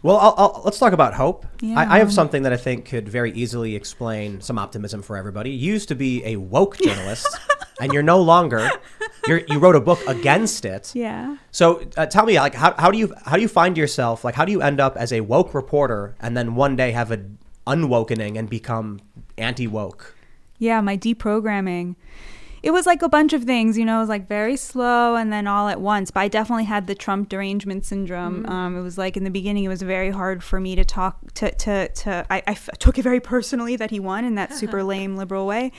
Well, let's talk about hope. Yeah. I have something that I think could very easily explain some optimism for everybody. You used to be a woke journalist, and you're no longer. You wrote a book against it. Yeah. So tell me, like, how do you find yourself? Like, how do you end up as a woke reporter and then one day have an unwokening and become anti-woke? Yeah, my deprogramming. It was like a bunch of things, you know, it was like very slow and then all at once. But I definitely had the Trump derangement syndrome. It was like in the beginning, it was very hard for me to talk I took it very personally that he won in that super lame liberal way.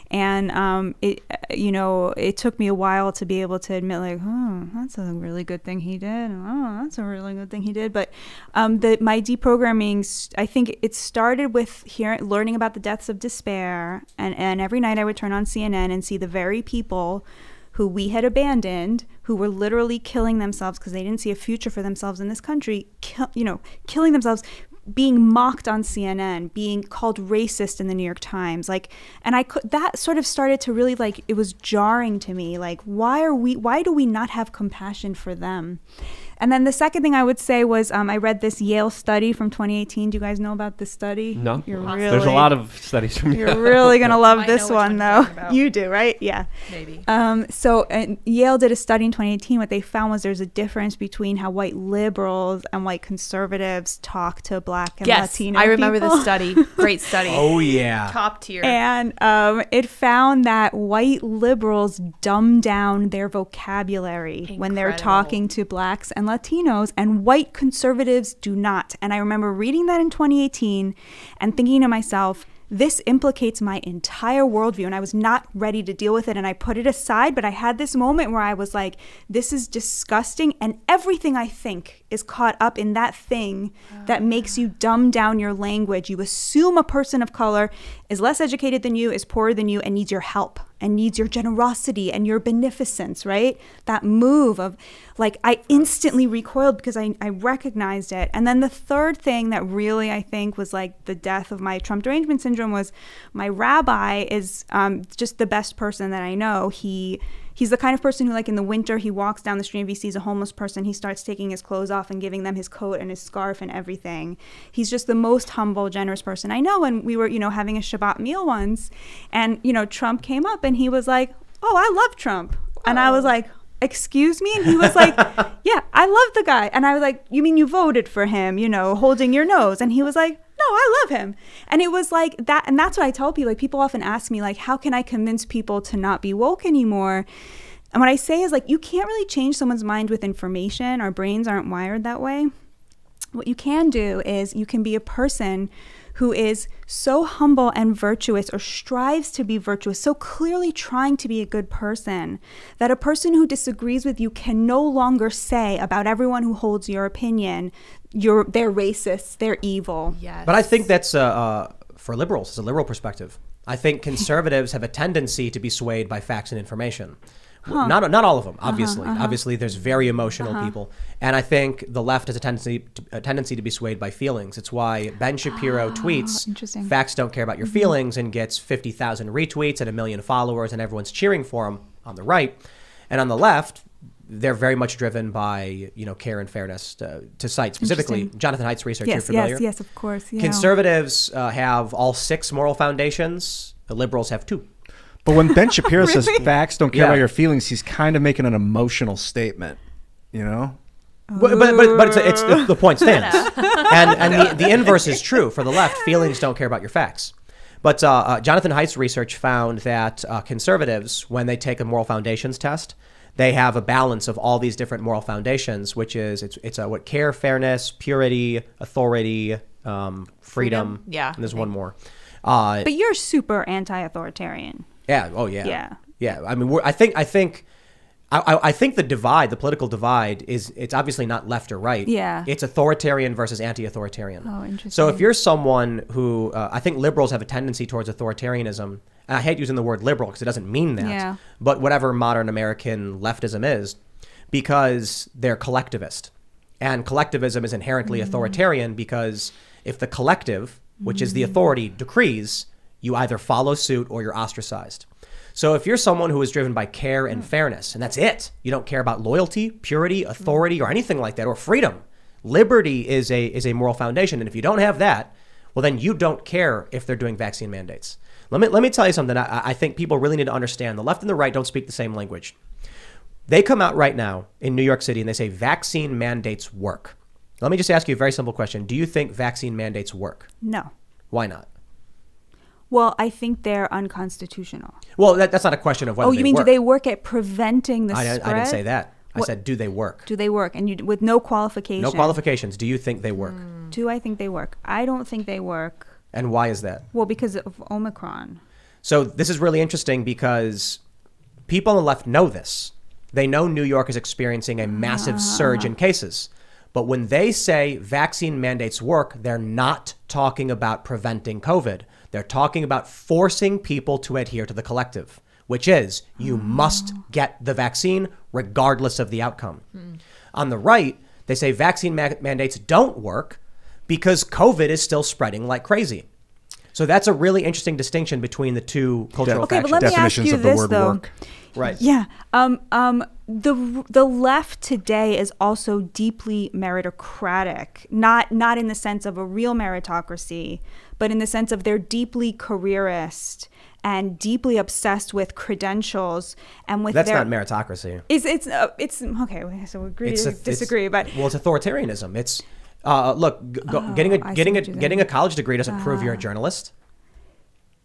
And it took me a while to be able to admit like, oh, that's a really good thing he did. Oh, that's a really good thing he did. But my deprogramming, I think it started with learning about the deaths of despair. And every night I would turn on CNN and see the very people who we had abandoned, who were literally killing themselves because they didn't see a future for themselves in this country, killing themselves, being mocked on CNN, being called racist in the New York Times, that sort of started to really, like, it was jarring to me, like, why do we not have compassion for them? And then the second thing I would say was I read this Yale study from 2018. Do you guys know about this study? No. There's a lot of studies from Yale. You're really going to love this one, though. About. You do, right? Yeah. Maybe. So Yale did a study in 2018. What they found was there's a difference between how white liberals and white conservatives talk to Black and Latino I remember people. this study. Great study. Oh, yeah. Top tier. And it found that white liberals dumb down their vocabulary when they're talking to Blacks and Latinos, and white conservatives do not. And I remember reading that in 2018 and thinking to myself, this implicates my entire worldview, and I was not ready to deal with it, and I put it aside. But I had this moment where I was like, this is disgusting, and everything I think is caught up in that thing that makes you dumb down your language. You assume a person of color is less educated than you, is poorer than you, and needs your help and needs your generosity and your beneficence, right? That move of, like, I instantly recoiled because I recognized it. And then the third thing that really, I think, was like the death of my Trump derangement syndrome was my rabbi is just the best person that I know. He's the kind of person who, like, in the winter, he walks down the street, if he sees a homeless person, he starts taking his clothes off and giving them his coat and his scarf and everything. He's just the most humble, generous person I know. And we were, having a Shabbat meal once, and, Trump came up and he was like, oh, I love Trump. And I was like, excuse me? And he was like, yeah, I love the guy. And I was like, you mean you voted for him, holding your nose? And he was like, no, I love him. And it was like that. And that's what I tell people. Like, people often ask me, like, how can I convince people to not be woke anymore? And what I say is, like, you can't really change someone's mind with information. Our brains aren't wired that way. What you can do is you can be a person who is so humble and virtuous, or strives to be virtuous, so clearly trying to be a good person, that a person who disagrees with you can no longer say about everyone who holds your opinion, they're racist, they're evil. Yes. But I think that's for liberals, it's a liberal perspective. I think conservatives have a tendency to be swayed by facts and information. Not all of them, obviously. Obviously, there's very emotional people. And I think the left has a tendency to be swayed by feelings. It's why Ben Shapiro tweets, facts don't care about your feelings, and gets 50,000 retweets and 1 million followers, and everyone's cheering for him on the right. And on the left, they're very much driven by, care and fairness, to cite specifically Jonathan Haidt's research. You're familiar? Yes, of course. Yeah. Conservatives have all 6 moral foundations. The liberals have 2. But when Ben Shapiro says facts don't care about your feelings, he's kind of making an emotional statement, But it's the point stands. and the inverse is true for the left. Feelings don't care about your facts. But Jonathan Haidt's research found that conservatives, when they take a moral foundations test, they have a balance of all these different moral foundations, which is it's what care, fairness, purity, authority, freedom. Yeah. And there's one more. But you're super anti-authoritarian. Yeah. Oh, yeah. Yeah. I mean, I think the divide, the political divide, it's obviously not left or right. Yeah. It's authoritarian versus anti-authoritarian. Oh, interesting. So if you're someone who, I think liberals have a tendency towards authoritarianism, and I hate using the word liberal because it doesn't mean that, but whatever modern American leftism is, because they're collectivist. And collectivism is inherently authoritarian because if the collective, which is the authority, decrees, you either follow suit or you're ostracized. So if you're someone who is driven by care and fairness, and that's it, you don't care about loyalty, purity, authority, or anything like that, or freedom. Liberty is a moral foundation. And if you don't have that, well, then you don't care if they're doing vaccine mandates. Let me tell you something. I think people really need to understand. The left and the right don't speak the same language. They come out right now in New York City and they say vaccine mandates work. Let me just ask you a very simple question. Do you think vaccine mandates work? No. Why not? Well, I think they're unconstitutional. Well, that's not a question of whether they work. Oh, you mean do they work at preventing the spread? I didn't say that. I said, do they work? Do they work? And with no qualification. No qualifications. Do you think they work? Do I think they work? I don't think they work. And why is that? Well, because of Omicron. So this is really interesting because people on the left know this. They know New York is experiencing a massive surge in cases. But when they say vaccine mandates work, they're not talking about preventing COVID. They're talking about forcing people to adhere to the collective, which is you must get the vaccine regardless of the outcome. On the right, they say vaccine mandates don't work because COVID is still spreading like crazy. So that's a really interesting distinction between the two cultural factions. But let me ask you this, though. Work. Right. Yeah. The left today is also deeply meritocratic, not in the sense of a real meritocracy, but in the sense of they're deeply careerist and deeply obsessed with credentials and with that's not meritocracy. It's okay. So we agree to disagree, but it's authoritarianism. It's look, getting a college degree doesn't prove you're a journalist.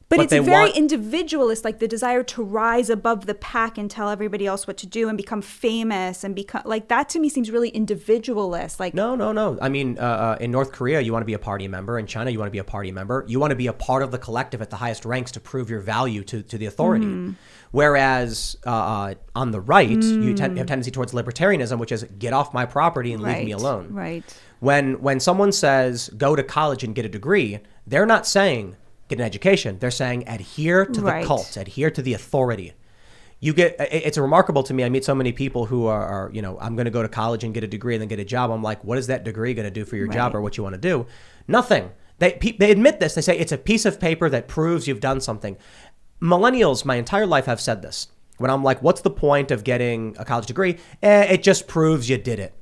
But it's very individualist, like the desire to rise above the pack and tell everybody else what to do and become famous and become like that. To me seems really individualist. Like no. I mean, in North Korea, you want to be a party member. In China, you want to be a party member. You want to be a part of the collective at the highest ranks to prove your value to the authority. Whereas on the right, you have a tendency towards libertarianism, which is get off my property and leave me alone. Right. When someone says go to college and get a degree, they're not saying get an education. They're saying adhere to the cult, adhere to the authority. It's remarkable to me. I meet so many people who are I'm going to go to college and get a degree and then get a job. I'm like, what is that degree going to do for your job or what you want to do? Nothing. They admit this. They say it's a piece of paper that proves you've done something. Millennials, my entire life, have said this. When I'm like, what's the point of getting a college degree? It just proves you did it.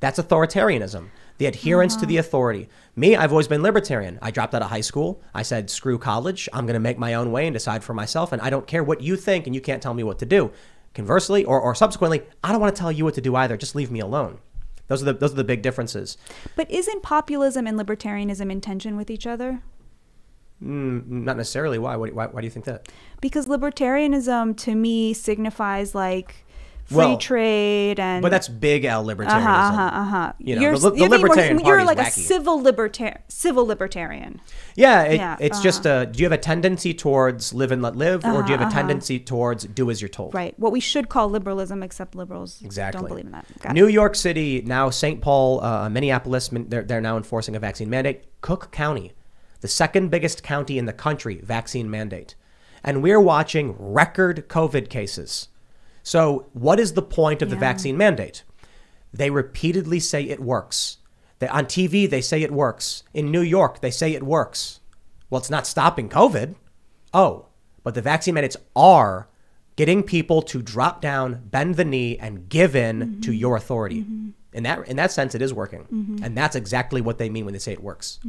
That's authoritarianism. The adherence to the authority. Me, I've always been libertarian. I dropped out of high school. I said, screw college. I'm going to make my own way and decide for myself. And I don't care what you think and you can't tell me what to do. Conversely, or subsequently, I don't want to tell you what to do either. Just leave me alone. Those are the big differences. But isn't populism and libertarianism in tension with each other? Not necessarily. Why? Why do you think that? Because libertarianism to me signifies like free trade and. But that's big L libertarianism. The libertarian party you're like wacky. a civil libertarian. Yeah, it's just do you have a tendency towards live and let live, or do you have a tendency towards do as you're told? Right. What we should call liberalism, except liberals don't believe in that. New York City, now St. Paul, Minneapolis, they're now enforcing a vaccine mandate. Cook County, the second biggest county in the country, vaccine mandate. And we're watching record COVID cases. So what is the point of the vaccine mandate? They repeatedly say it works. On TV, they say it works. In New York, they say it works. Well, it's not stopping COVID. Oh, but the vaccine mandates are getting people to drop down, bend the knee, and give in to your authority. In that sense, it is working. And that's exactly what they mean when they say it works.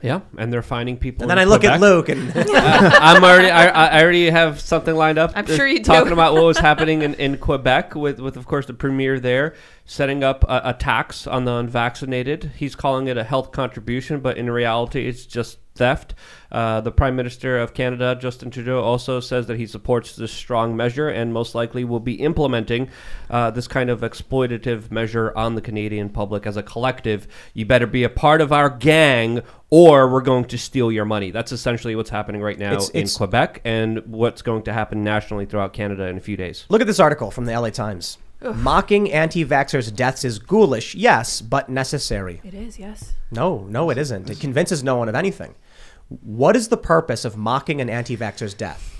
Yeah, and they're finding people. And then I look at Luke, and I already have something lined up. I'm sure you do. Talking about what was happening in Quebec with of course the premier there setting up a tax on the unvaccinated. He's calling it a health contribution, but in reality, it's just theft. The Prime Minister of Canada, Justin Trudeau, also says that he supports this strong measure and most likely will be implementing this kind of exploitative measure on the Canadian public as a collective. You better be a part of our gang or we're going to steal your money. That's essentially what's happening right now in Quebec and what's going to happen nationally throughout Canada in a few days. Look at this article from the LA Times. Ugh. Mocking anti-vaxxers' deaths is ghoulish, yes, but necessary. It is, yes. No, it isn't. It convinces no one of anything. What is the purpose of mocking an anti-vaxxer's death?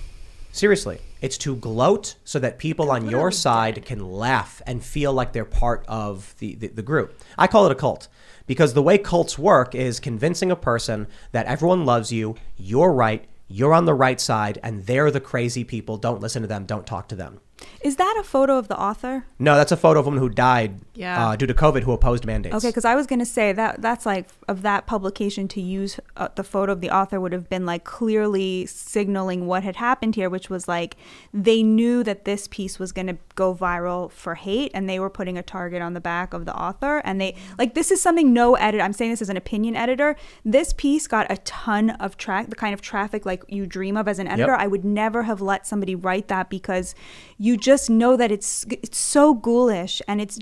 Seriously, it's to gloat so that people on your side can laugh and feel like they're part of the group. I call it a cult because the way cults work is convincing a person that everyone loves you, you're right, you're on the right side, and they're the crazy people. Don't listen to them. Don't talk to them. Is that a photo of the author? No, that's a photo of a woman who died due to COVID who opposed mandates. Okay, because I was going to say that's like, of that publication to use the photo of the author would have been like clearly signaling what had happened here, which was like they knew that this piece was going to go viral for hate, and they were putting a target on the back of the author. And they, like, this is something no editor, I'm saying this as an opinion editor, this piece got a ton of the kind of traffic like you dream of as an editor. I would never have let somebody write that, because you just know that it's so ghoulish, and it's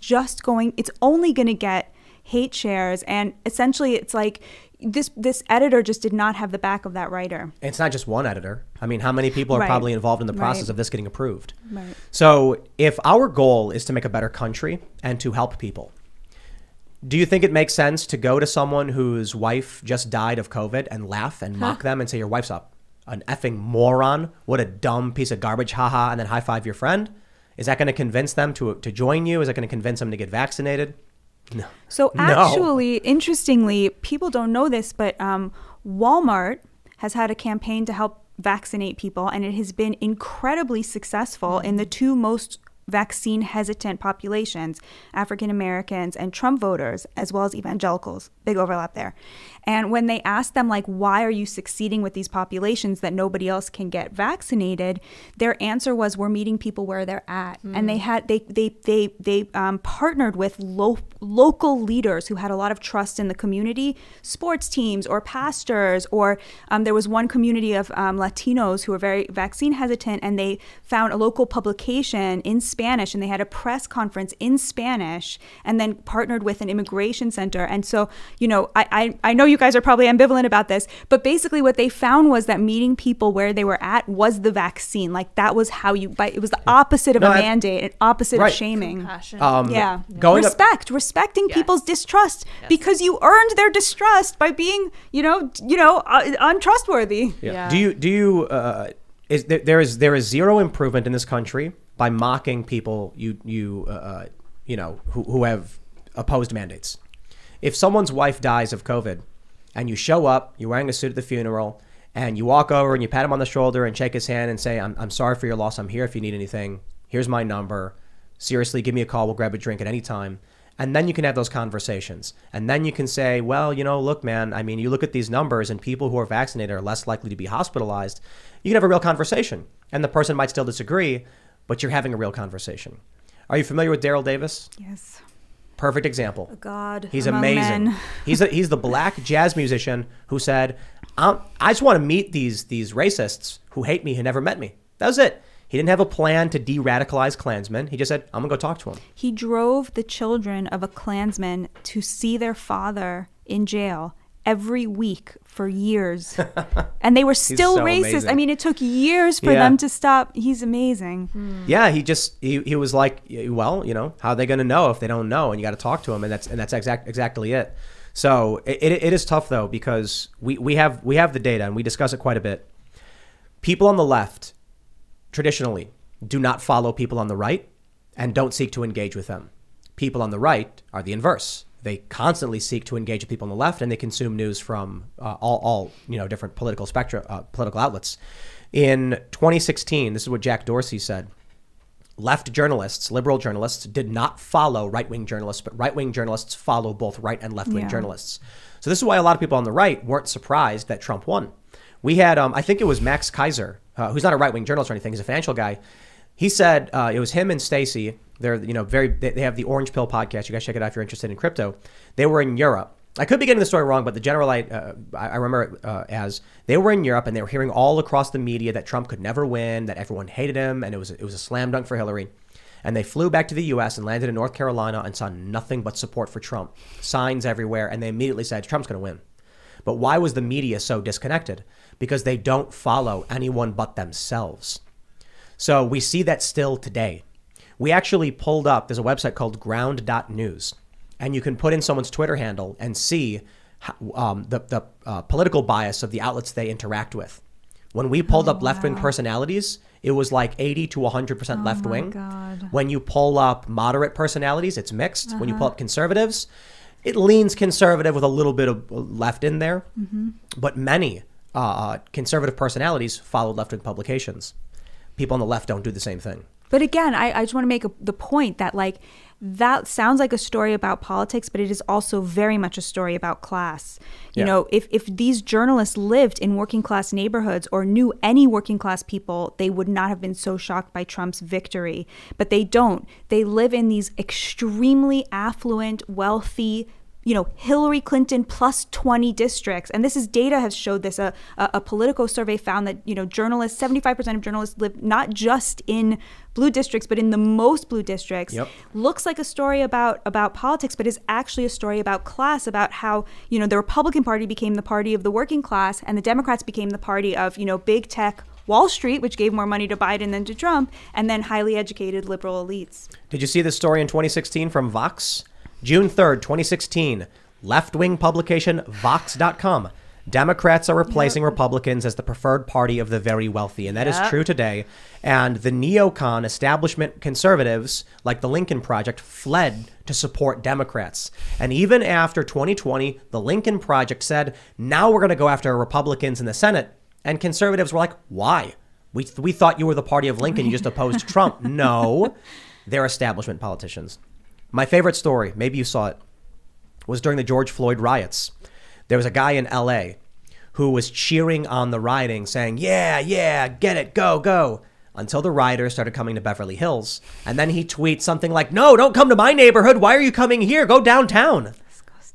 only going to get hate shares. And essentially it's like this editor just did not have the back of that writer. It's not just one editor. I mean, how many people are probably involved in the process of this getting approved? Right. So if our goal is to make a better country and to help people, do you think it makes sense to go to someone whose wife just died of COVID and laugh and mock them and say, your wife's an effing moron, what a dumb piece of garbage, haha, and then high five your friend? Is that going to convince them to join you? Is that going to convince them to get vaccinated? No. So actually, interestingly, people don't know this, but Walmart has had a campaign to help vaccinate people, and it has been incredibly successful in the two most vaccine hesitant populations, African Americans and Trump voters, as well as evangelicals. Big overlap there. And when they asked them, like, why are you succeeding with these populations that nobody else can get vaccinated, their answer was, we're meeting people where they're at. And they partnered with local leaders who had a lot of trust in the community, sports teams or pastors, or there was one community of Latinos who were very vaccine hesitant, and they found a local publication in Spanish, and they had a press conference in Spanish, and then partnered with an immigration center. And so, you know, I know you guys are probably ambivalent about this, but basically what they found was that meeting people where they were at was the vaccine. Like, that was how it was the opposite of a mandate, an opposite of shaming. Respecting people's distrust, because you earned their distrust by being, untrustworthy. Yeah. There is zero improvement in this country by mocking people who have opposed mandates. If someone's wife dies of COVID and you show up, you're wearing a suit at the funeral, and you walk over and you pat him on the shoulder and shake his hand and say, I'm sorry for your loss. I'm here if you need anything. Here's my number. Seriously, give me a call. We'll grab a drink at any time. And then you can have those conversations. And then you can say, well, look, man, I mean, you look at these numbers and people who are vaccinated are less likely to be hospitalized. You can have a real conversation. And the person might still disagree, but you're having a real conversation. Are you familiar with Daryl Davis? Yes. Perfect example. God. He's amazing. He's the black jazz musician who said, I just want to meet these racists who hate me, who never met me. That was it. He didn't have a plan to de-radicalize Klansmen. He just said, I'm going to go talk to him. He drove the children of a Klansman to see their father in jail every week for years. And they were still racist. Amazing. I mean, it took years for them to stop. He's amazing. Yeah, he was like, well, how are they going to know if they don't know? And you got to talk to them. And that's exactly it. So it is tough, though, because we have the data, and we discuss it quite a bit. People on the left traditionally do not follow people on the right and don't seek to engage with them. People on the right are the inverse. They constantly seek to engage with people on the left, and they consume news from all different political outlets. In 2016, this is what Jack Dorsey said. Left journalists, liberal journalists, did not follow right-wing journalists, but right-wing journalists follow both right and left-wing journalists. So this is why a lot of people on the right weren't surprised that Trump won. We had, I think it was Max Kaiser, who's not a right-wing journalist or anything. He's a financial guy. He said it was him and Stacey. They're, they have the Orange Pill podcast. You guys check it out if you're interested in crypto. They were in Europe. I could be getting the story wrong, but the general I remember it as they were in Europe, and they were hearing all across the media that Trump could never win, that everyone hated him, and it was a slam dunk for Hillary. And they flew back to the U.S. and landed in North Carolina and saw nothing but support for Trump, signs everywhere, and they immediately said Trump's going to win. But why was the media so disconnected? Because they don't follow anyone but themselves. So we see that still today. We actually pulled up, there's a website called ground.news, and you can put in someone's Twitter handle and see the political bias of the outlets they interact with. When we pulled up left-wing personalities, it was like 80 to 100% left-wing. When you pull up moderate personalities, it's mixed. When you pull up conservatives, it leans conservative with a little bit of left in there. But many conservative personalities followed left-wing publications. People on the left don't do the same thing. But again, I just want to make the point that like that sounds like a story about politics, but it is also very much a story about class. You know, if these journalists lived in working class neighborhoods or knew any working class people, they would not have been so shocked by Trump's victory. But they don't. They live in these extremely affluent, wealthy, you know, Hillary Clinton plus 20 districts. And this is data has showed this. A Politico survey found that, you know, journalists, 75% of journalists live not just in blue districts, but in the most blue districts. Looks like a story about politics, but is actually a story about class, about how, you know, the Republican Party became the party of the working class and the Democrats became the party of, you know, big tech, Wall Street, which gave more money to Biden than to Trump, and then highly educated liberal elites. Did you see this story in 2016 from Vox? June 3rd, 2016, left-wing publication Vox.com. Democrats are replacing Republicans as the preferred party of the very wealthy. And that is true today. And the neocon establishment conservatives, like the Lincoln Project, fled to support Democrats. And even after 2020, the Lincoln Project said, now we're going to go after Republicans in the Senate. And conservatives were like, why? We thought you were the party of Lincoln. You just opposed Trump. No, they're establishment politicians. My favorite story, maybe you saw it, was during the George Floyd riots. There was a guy in LA who was cheering on the rioting, saying, yeah, get it, go, until the rioters started coming to Beverly Hills. And then he tweets something like, no, don't come to my neighborhood. Why are you coming here? Go downtown.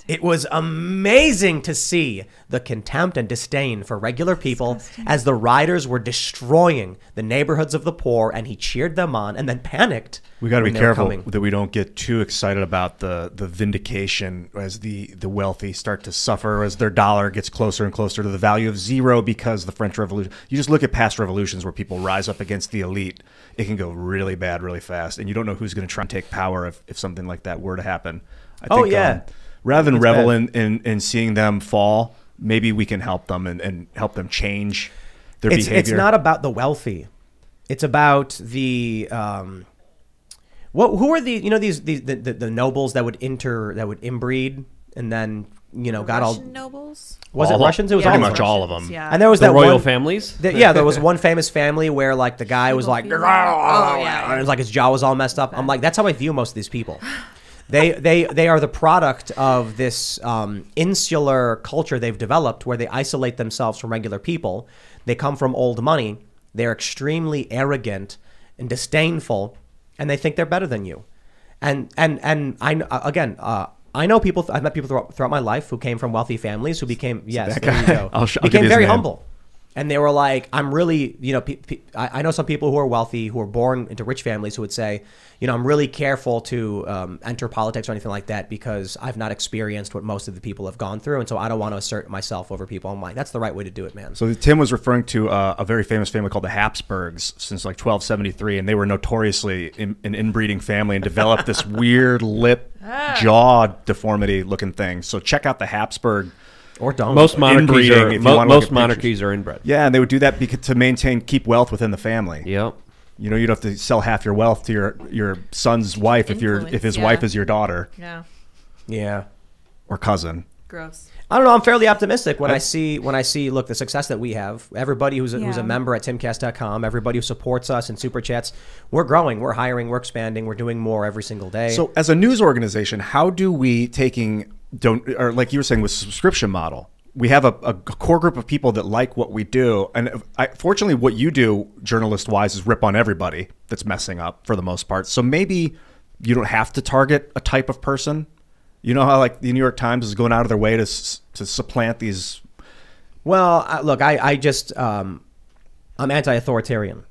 It was amazing to see the contempt and disdain for regular people as the rioters were destroying the neighborhoods of the poor, and he cheered them on and then panicked. We got to be careful that we don't get too excited about the vindication as the wealthy start to suffer as their dollar gets closer and closer to the value of zero because the French Revolution. You just look at past revolutions where people rise up against the elite. It can go really bad really fast, and you don't know who's going to try and take power if something like that were to happen. I think, rather than revel in seeing them fall, maybe we can help them and help them change their behavior. It's not about the wealthy. It's about the who are the the nobles that would inbreed and then got all nobles. Was it Russians? It was pretty all much all of them. Yeah. And there was the royal families. There was one famous family where like the guy was like, and it was like his jaw was all messed up. I'm like, that's how I view most of these people. They are the product of this insular culture they've developed where they isolate themselves from regular people. They come from old money. They're extremely arrogant and disdainful, and they think they're better than you. And I know people. I've met people throughout my life who came from wealthy families who became became very humble. And they were like, I'm really, I know some people who are wealthy, who are born into rich families who would say, I'm really careful to enter politics or anything like that because I've not experienced what most of the people have gone through. And so I don't want to assert myself over people. I'm like, that's the right way to do it, man. So Tim was referring to a very famous family called the Habsburgs since like 1273. And they were notoriously an inbreeding family and developed this weird lip jaw deformity looking thing. So check out the Habsburg. Or don't. Most monarchies are inbred. Yeah, and they would do that to keep wealth within the family. Yep. You'd have to sell half your wealth to your son's wife if his wife is your daughter. Yeah. Yeah. Or cousin. Gross. I don't know. I'm fairly optimistic when I see look, the success that we have. Everybody who's a member at Timcast.com, everybody who supports us in super chats, we're growing, we're hiring, we're expanding, we're doing more every single day. So as a news organization, how do we or like you were saying with subscription model, we have a core group of people that like what we do. And fortunately, what you do journalist wise is rip on everybody that's messing up for the most part. So maybe you don't have to target a type of person. You know how like the New York Times is going out of their way to supplant these. Well, look, I just I'm anti-authoritarian.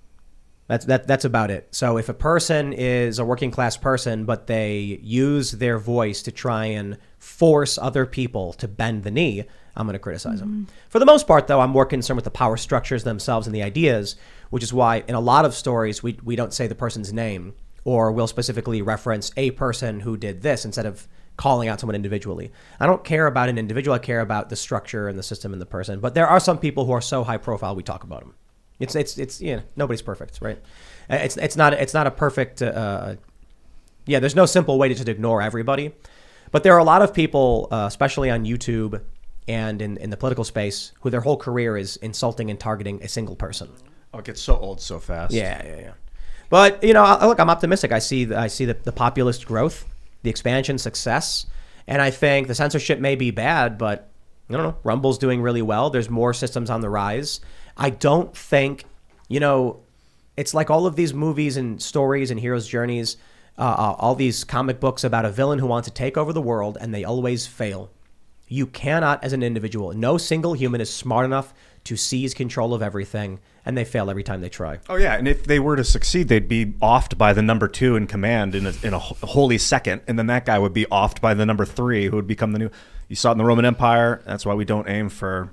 That's about it. So if a person is a working class person, but they use their voice to try and force other people to bend the knee, I'm going to criticize them. For the most part, though, I'm more concerned with the power structures themselves and the ideas, which is why in a lot of stories, we don't say the person's name, or we'll specifically reference a person who did this instead of calling out someone individually. I don't care about an individual. I care about the structure and the system and the person. But there are some people who are so high profile, we talk about them. It's nobody's perfect, right? It's not a perfect. There's no simple way to just ignore everybody, but there are a lot of people, especially on YouTube and in the political space, who their whole career is insulting and targeting a single person. Oh, it gets so old so fast. Yeah. But, look, I'm optimistic. I see the populist growth, the expansion success. And I think the censorship may be bad, but I don't know. Rumble's doing really well. There's more systems on the rise. I don't think, it's like all of these movies and stories and heroes' journeys, all these comic books about a villain who wants to take over the world, and they always fail. You cannot, as an individual, no single human is smart enough to seize control of everything, and they fail every time they try. Oh, yeah. And if they were to succeed, they'd be offed by the number 2 in command in a holy second. And then that guy would be offed by the number 3, who would become the new. You saw it in the Roman Empire. That's why we don't aim for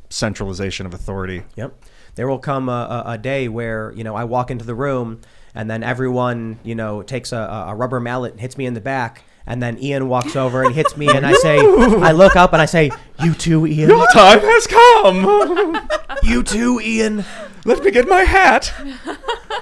centralization of authority. Yep. There will come a day where, I walk into the room and then everyone, takes a rubber mallet and hits me in the back. And then Ian walks over and hits me, and I look up and I say, "You too, Ian." Your time has come. You too, Ian. Let me get my hat.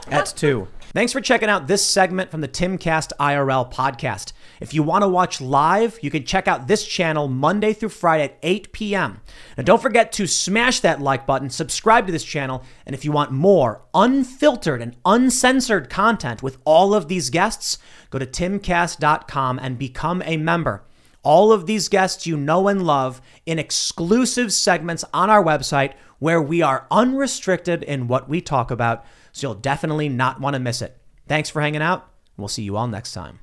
That's 2. Thanks for checking out this segment from the Timcast IRL podcast. If you want to watch live, you can check out this channel Monday through Friday at 8 p.m. And don't forget to smash that like button, subscribe to this channel, and if you want more unfiltered and uncensored content with all of these guests, go to timcast.com and become a member. All of these guests you know and love in exclusive segments on our website where we are unrestricted in what we talk about, so you'll definitely not want to miss it. Thanks for hanging out. We'll see you all next time.